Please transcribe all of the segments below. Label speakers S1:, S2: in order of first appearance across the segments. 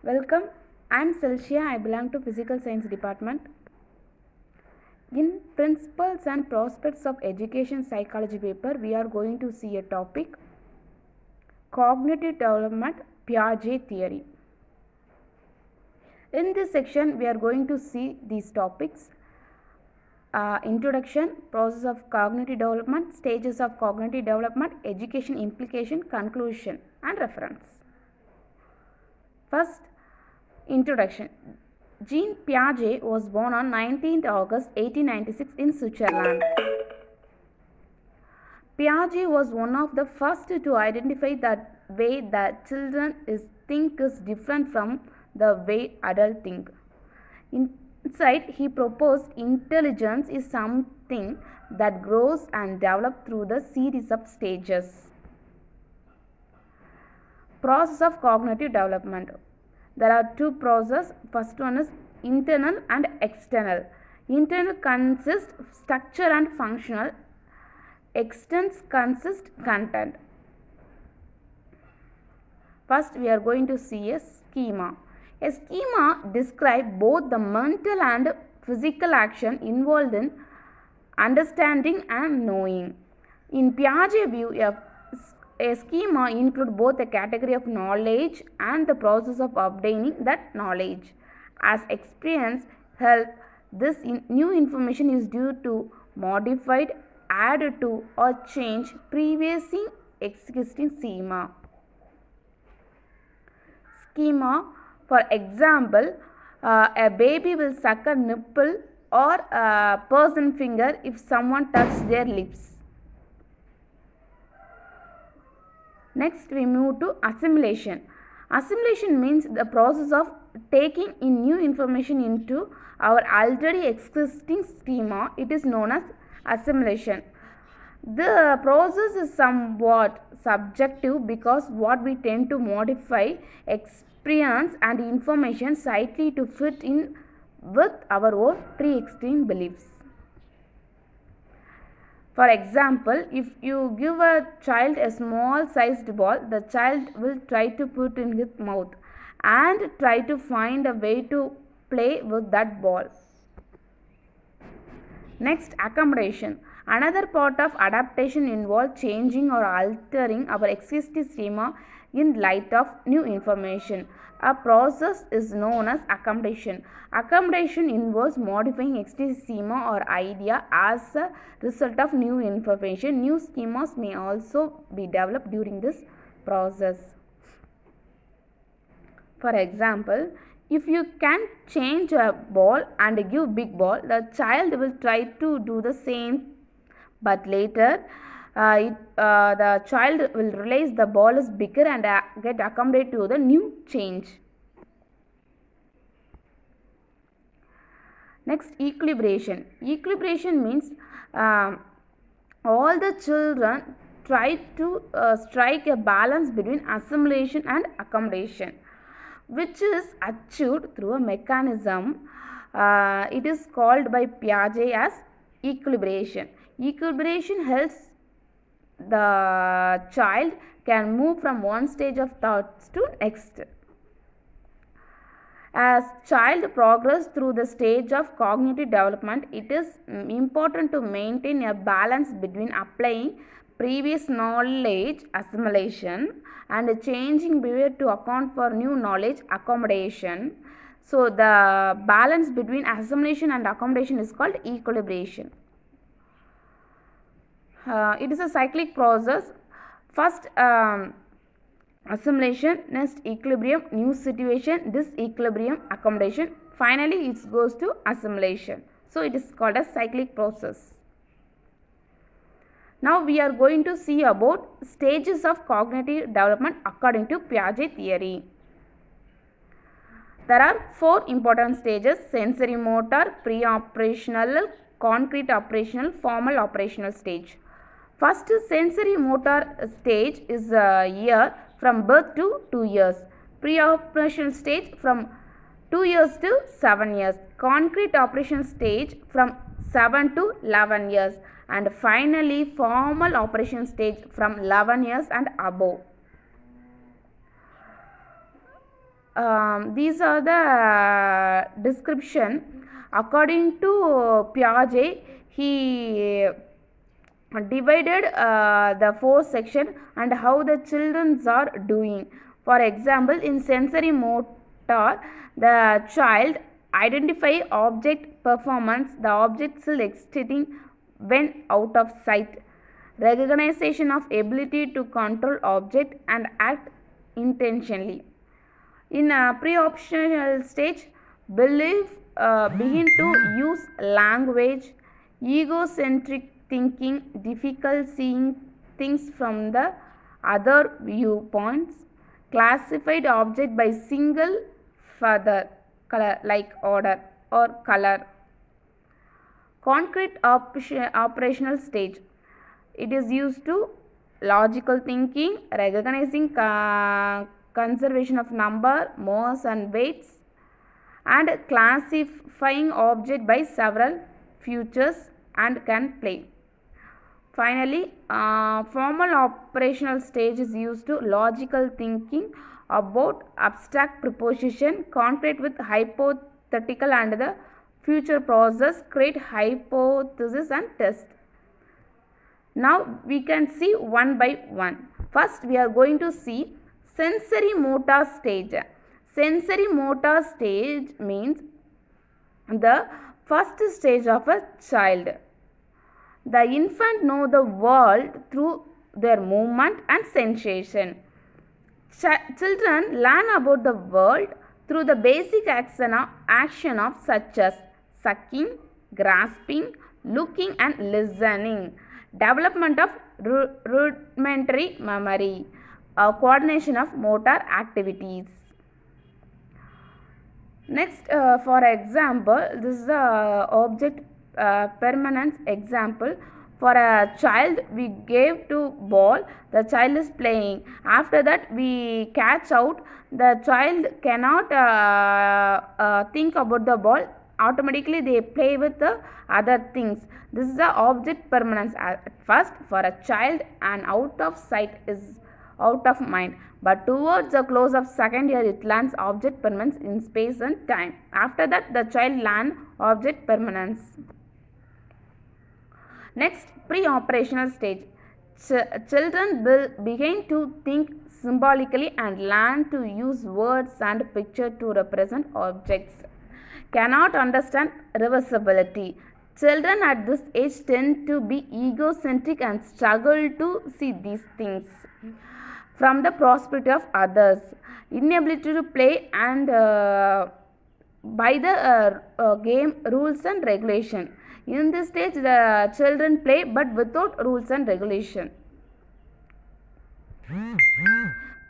S1: Welcome, I am Celsia. I belong to Physical Science Department. In Principles and Prospects of Education Psychology paper, we are going to see a topic, Cognitive Development, Piaget Theory. In this section, we are going to see these topics, Introduction, Process of Cognitive Development, Stages of Cognitive Development, Education Implication, Conclusion and Reference. First, Introduction. Jean Piaget was born on 19th August 1896 in Switzerland. Piaget was one of the first to identify that way that children think is different from the way adults think. Inside, he proposed intelligence is something that grows and develops through the series of stages. Process of cognitive development. There are two processes. First one is internal and external. Internal consists structure and functional. External consists content. First, we are going to see a schema. A schema describes both the mental and physical action involved in understanding and knowing. In Piaget's view, a schema includes both the category of knowledge and the process of obtaining that knowledge. As experience help, this new information is due to modified, added to or change previously existing schema. Schema, for example, a baby will suck a nipple or a person's finger if someone touches their lips. Next, we move to assimilation. Assimilation means the process of taking in new information into our already existing schema. It is known as assimilation. The process is somewhat subjective because what we tend to modify experience and information slightly to fit in with our own pre-existing beliefs. For example, if you give a child a small sized ball, the child will try to put in his mouth and try to find a way to play with that ball. Next, accommodation. Another part of adaptation involves changing or altering our existing schema in light of new information. A process is known as accommodation. Accommodation involves modifying existing schema or idea as a result of new information. New schemas may also be developed during this process. For example, if you can change a ball and give big ball, the child will try to do the same, but later the child will realize the ball is bigger and get accommodated to the new change. Next, equilibration. Equilibration means all the children try to strike a balance between assimilation and accommodation, which is achieved through a mechanism. It is called by Piaget as equilibration. Equilibration helps the child can move from one stage of thoughts to next. As child progresses through the stage of cognitive development, it is important to maintain a balance between applying previous knowledge assimilation and changing behavior to account for new knowledge accommodation. So the balance between assimilation and accommodation is called equilibration. It is a cyclic process. First assimilation, next equilibrium, new situation, disequilibrium, accommodation. Finally, it goes to assimilation. So it is called a cyclic process. Now we are going to see about stages of cognitive development according to Piaget theory. There are four important stages: sensory motor, pre-operational, concrete operational, formal operational stage. First, sensory motor stage is a year from birth to 2 years. Pre-operational stage from 2 years to 7 years. Concrete operational stage from 7 to 11 years. And finally, formal operation stage from 11 years and above. These are the description. According to Piaget, he divided the four section and how the children are doing. For example, in sensory motor, the child identify object performance, the object still existing when out of sight, recognition of ability to control object and act intentionally. In a pre-optional stage, belief begin to use language, egocentric thinking, difficult seeing things from the other viewpoints, classified object by single feather, color like order or color. Concrete operational stage. It is used to logical thinking, recognizing conservation of number, mass and weights, and classifying object by several features and can play. Finally, formal operational stage is used to logical thinking about abstract proposition, concrete with hypothetical and the future process, create hypothesis and test. Now we can see one by one. First we are going to see sensory motor stage. Sensory motor stage means the first stage of a child. The infant know the world through their movement and sensation. Children learn about the world through the basic action of such as sucking, grasping, looking and listening. Development of rudimentary memory, coordination of motor activities. Next, for example, this is the object permanence example. For a child, we gave to ball, the child is playing. After that, we catch out, the child cannot think about the ball, automatically they play with the other things. This is the object permanence. At first, for a child, and out of sight is out of mind, but towards the close of second year it learns object permanence in space and time. After that, the child learn object permanence. Next, pre-operational stage. Children will begin to think symbolically and learn to use words and picture to represent objects. Cannot understand reversibility. Children at this age tend to be egocentric and struggle to see these things from the perspective of others. Inability to play and by the game rules and regulation. In this stage, the children play but without rules and regulation.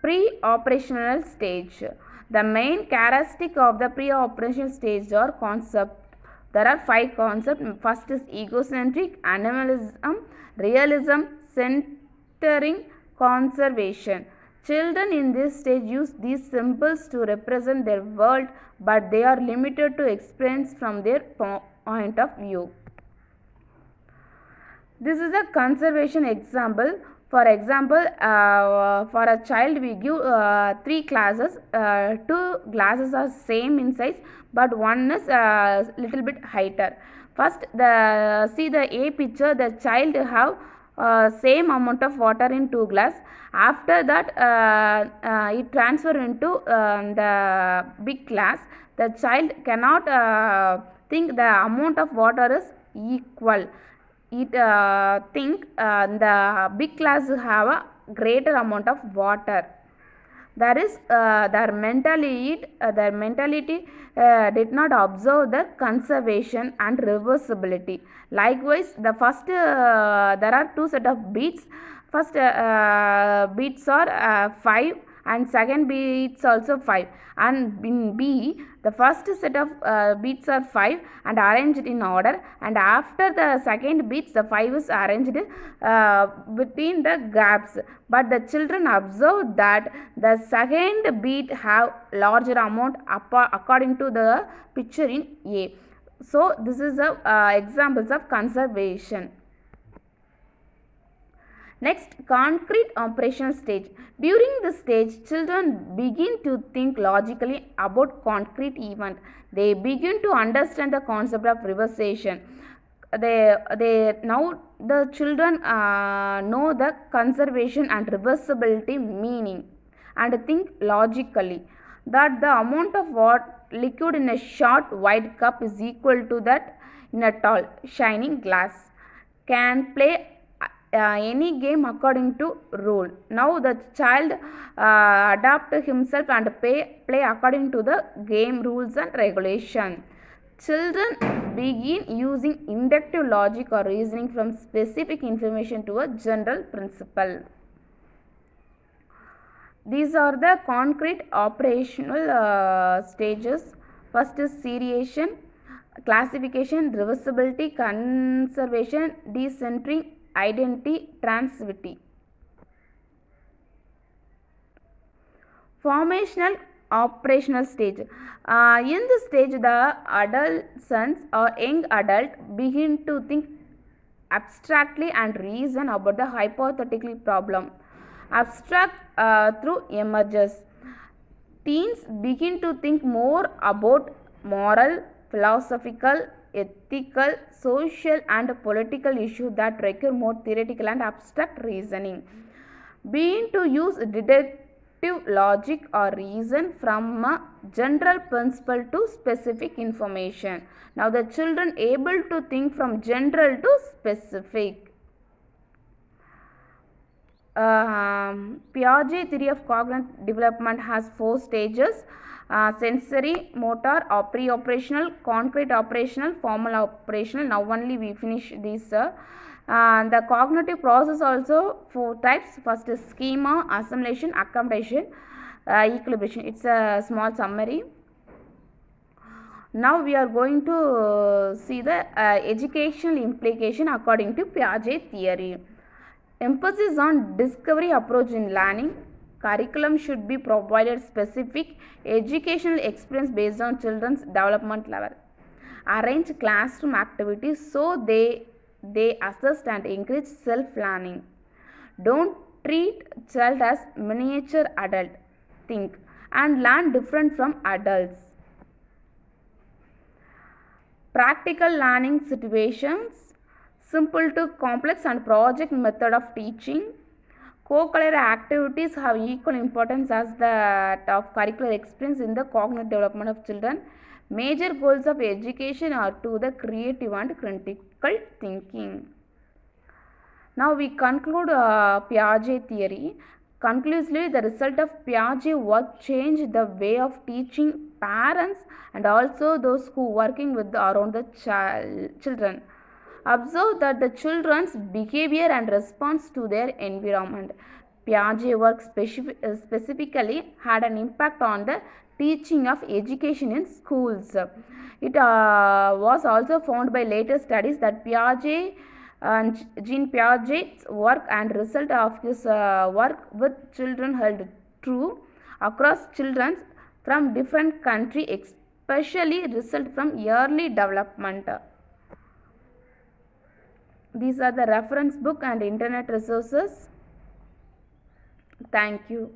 S1: Pre-operational stage. The main characteristic of the pre-operational stage are concept. There are 5 concepts. First is egocentric, animalism, realism, centering, conservation. Children in this stage use these symbols to represent their world, but they are limited to experience from their point of view. This is a conservation example. For example, for a child we give 3 glasses. 2 glasses are same in size, but one is little bit heighter. First, see the A picture. The child have same amount of water in 2 glass. After that, it transfer into the big glass. The child cannot think the amount of water is equal. It think the big glass have a greater amount of water. That is their mentality did not observe the conservation and reversibility. Likewise, the first there are 2 set of beats. First beats are 5 and second beats also 5, and in B the first set of beats are 5 and arranged in order, and after the second beats the 5 is arranged between the gaps, but the children observe that the second beat have larger amount according to the picture in A. So this is the examples of conservation. Next, concrete operational stage. During this stage, children begin to think logically about concrete event. They begin to understand the concept of reversation. They now the children know the conservation and reversibility meaning and think logically that the amount of liquid in a short wide cup is equal to that in a tall shining glass. Can play any game according to rule. Now the child adapt himself and play according to the game rules and regulation. Children begin using inductive logic or reasoning from specific information to a general principle. These are the concrete operational stages. First is seriation, classification, reversibility, conservation, decentering, identity, transitivity. Formational operational stage. In this stage, the adolescents or young adult begin to think abstractly and reason about the hypothetical problem. Abstract through emerges. Teens begin to think more about moral, philosophical, ethical, social and political issues that require more theoretical and abstract reasoning. Begin to use deductive logic or reason from a general principle to specific information. Now the children able to think from general to specific. Piaget theory of cognitive development has 4 stages: sensory, motor, pre-operational, concrete operational, formal operational. Now only we finish these. The cognitive process also 4 types. First is schema, assimilation, accommodation, equilibration. It's a small summary. Now we are going to see the educational implication according to Piaget theory. Emphasis on discovery approach in learning. Curriculum should be provided specific educational experience based on children's development level. Arrange classroom activities so they assist and encourage self-learning. Don't treat child as miniature adult. Think and learn different from adults. Practical learning situations. Simple to complex and project method of teaching. Co-curricular activities have equal importance as that of curricular experience in the cognitive development of children. Major goals of education are to the creative and critical thinking. Now we conclude Piaget theory. Conclusively, the result of Piaget work changed the way of teaching parents and also those who working with around the children. Observe that the children's behavior and response to their environment. Piaget work specifically had an impact on the teaching of education in schools. It was also found by later studies that Piaget Jean Piaget's work and result of his work with children held true across children from different countries, especially result from early development. These are the reference book and internet resources. Thank you.